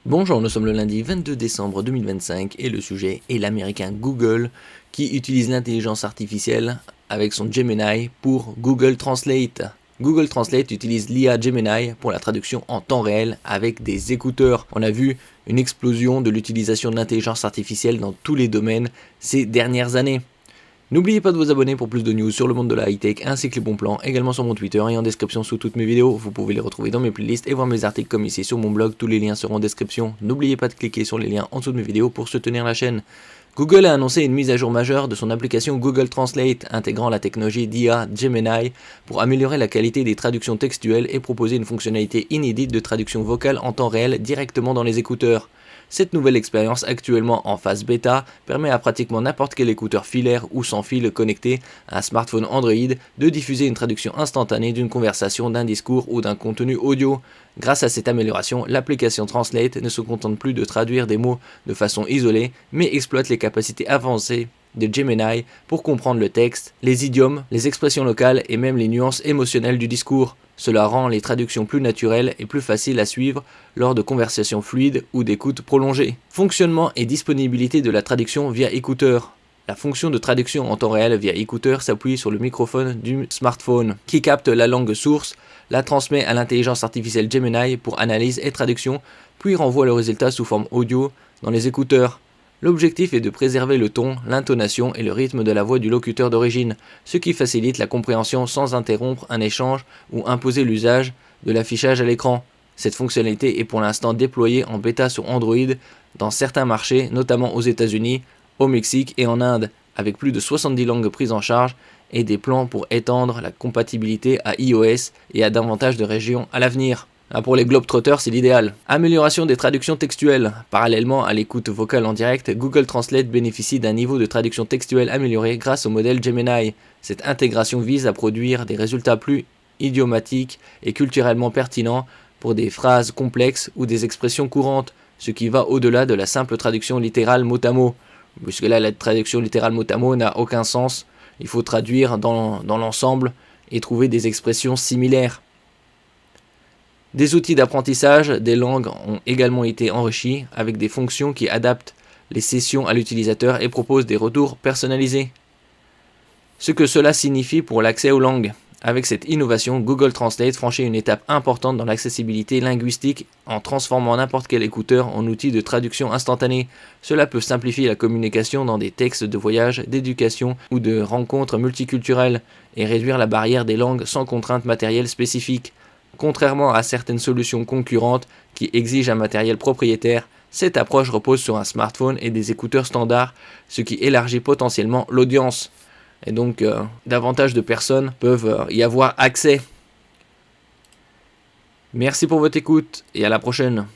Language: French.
Bonjour, nous sommes le lundi 22 décembre 2025 et le sujet est l'américain Google qui utilise l'intelligence artificielle avec son Gemini pour Google Translate. Google Translate utilise l'IA Gemini pour la traduction en temps réel avec des écouteurs. On a vu une explosion de l'utilisation de l'intelligence artificielle dans tous les domaines ces dernières années. N'oubliez pas de vous abonner pour plus de news sur le monde de la high-tech ainsi que les bons plans, également sur mon Twitter et en description sous toutes mes vidéos. Vous pouvez les retrouver dans mes playlists et voir mes articles comme ici sur mon blog, tous les liens seront en description. N'oubliez pas de cliquer sur les liens en dessous de mes vidéos pour soutenir la chaîne. Google a annoncé une mise à jour majeure de son application Google Translate, intégrant la technologie d'IA Gemini pour améliorer la qualité des traductions textuelles et proposer une fonctionnalité inédite de traduction vocale en temps réel directement dans les écouteurs. Cette nouvelle expérience, actuellement en phase bêta, permet à pratiquement n'importe quel écouteur filaire ou sans fil connecté à un smartphone Android de diffuser une traduction instantanée d'une conversation, d'un discours ou d'un contenu audio. Grâce à cette amélioration, l'application Translate ne se contente plus de traduire des mots de façon isolée, mais exploite les capacités avancées de Gemini pour comprendre le texte, les idiomes, les expressions locales et même les nuances émotionnelles du discours. Cela rend les traductions plus naturelles et plus faciles à suivre lors de conversations fluides ou d'écoute prolongée. Fonctionnement et disponibilité de la traduction via écouteur. La fonction de traduction en temps réel via écouteur s'appuie sur le microphone du smartphone qui capte la langue source, la transmet à l'intelligence artificielle Gemini pour analyse et traduction, puis renvoie le résultat sous forme audio dans les écouteurs. L'objectif est de préserver le ton, l'intonation et le rythme de la voix du locuteur d'origine, ce qui facilite la compréhension sans interrompre un échange ou imposer l'usage de l'affichage à l'écran. Cette fonctionnalité est pour l'instant déployée en bêta sur Android dans certains marchés, notamment aux États-Unis, au Mexique et en Inde, avec plus de 70 langues prises en charge et des plans pour étendre la compatibilité à iOS et à davantage de régions à l'avenir. Pour les Globetrotters, c'est l'idéal. Amélioration des traductions textuelles. Parallèlement à l'écoute vocale en direct, Google Translate bénéficie d'un niveau de traduction textuelle amélioré grâce au modèle Gemini. Cette intégration vise à produire des résultats plus idiomatiques et culturellement pertinents pour des phrases complexes ou des expressions courantes, ce qui va au-delà de la simple traduction littérale mot à mot. Puisque là, la traduction littérale mot à mot n'a aucun sens. Il faut traduire dans l'ensemble et trouver des expressions similaires. Des outils d'apprentissage des langues ont également été enrichis avec des fonctions qui adaptent les sessions à l'utilisateur et proposent des retours personnalisés. Ce que cela signifie pour l'accès aux langues. Avec cette innovation, Google Translate franchit une étape importante dans l'accessibilité linguistique en transformant n'importe quel écouteur en outil de traduction instantanée. Cela peut simplifier la communication dans des textes de voyage, d'éducation ou de rencontres multiculturelles et réduire la barrière des langues sans contraintes matérielles spécifiques. Contrairement à certaines solutions concurrentes qui exigent un matériel propriétaire, cette approche repose sur un smartphone et des écouteurs standards, ce qui élargit potentiellement l'audience. Et donc, davantage de personnes peuvent y avoir accès. Merci pour votre écoute et à la prochaine.